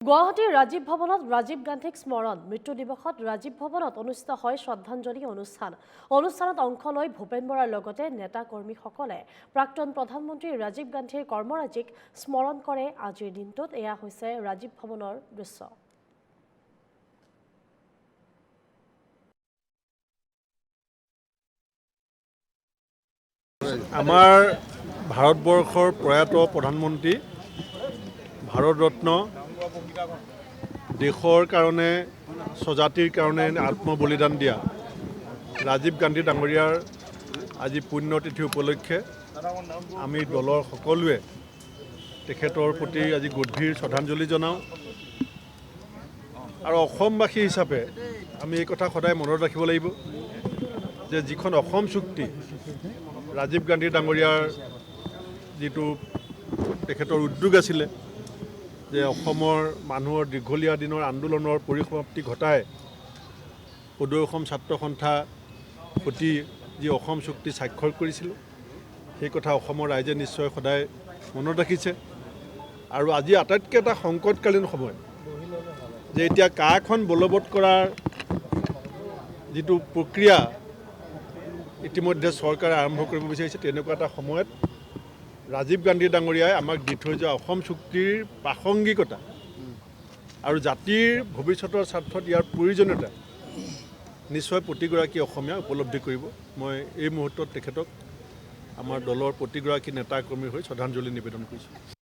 গুৱাহাটীৰ ৰাজীৱ ভৱনত ৰাজীৱ গান্ধীক স্মৰণ মৃত্যু দিৱসত ৰাজীৱ ভৱনত অনুষ্ঠিত হয় শ্ৰদ্ধাঞ্জলি অনুষ্ঠানত অংশ লৈ ভূপেন বৰাৰ লগতে নেতা কৰ্মীসকলে প্ৰাক্তন প্ৰধানমন্ত্ৰী ৰাজীৱ গান্ধীৰ কৰ্মৰাজিক স্মৰণ কৰে। আজিৰ দিনটোত এয়া হৈছে ৰাজীৱ ভৱনৰ দৃশ্য। আমাৰ ভাৰতবৰ্ষৰ প্ৰয়াত প্ৰধানমন্ত্ৰী ভাৰত ৰত্ন দেশৰ কাৰণে স্বজাতিৰ কাৰণে আত্মবলিদান দিয়া ৰাজীৱ গান্ধী ডাঙৰীয়াৰ আজি পুণ্যতিথি উপলক্ষে আমি দলৰ সকলোৱে তেখেতৰ প্ৰতি আজি গভীৰ শ্ৰদ্ধাঞ্জলি জনাওঁ আৰু অসমবাসী হিচাপে আমি এই কথা সদায় মনত ৰাখিব লাগিব যে যিখন অসম চুক্তি ৰাজীৱ গান্ধী ডাঙৰীয়াৰ যিটো তেখেতৰ উদ্যোগ আছিলে যে অসমৰ মানুহৰ দীঘলীয়া দিনৰ আন্দোলনৰ পৰিসমাপ্তি ঘটাই সদৌ অসম ছাত্ৰ সন্থা সৈতে যি অসম চুক্তি স্বাক্ষৰ কৰিছিল সেই কথা অসমৰ ৰাইজে নিশ্চয় সদায় মনত ৰাখিছে আৰু আজি আটাইতকৈ এটা সংকটকালীন সময় যে এতিয়া কাখন বলবৎ কৰাৰ যিটো প্ৰক্ৰিয়া ইতিমধ্যে চৰকাৰে আৰম্ভ কৰিব বিচাৰিছে তেনেকুৱা এটা সময়ত ৰাজীৱ গান্ধী ডাঙৰীয়াই আমাক দি থৈ যোৱা অসম চুক্তিৰ প্ৰাসংগিকতা আৰু জাতিৰ ভৱিষ্যতৰ স্বাৰ্থত ইয়াৰ প্ৰয়োজনীয়তা নিশ্চয় প্ৰতিগৰাকী অসমীয়া উপলব্ধি কৰিব। মই এই মুহূৰ্তত তেখেতক আমাৰ দলৰ প্ৰতিগৰাকী নেতা কৰ্মীৰ হৈ শ্ৰদ্ধাঞ্জলি নিবেদন কৰিছোঁ।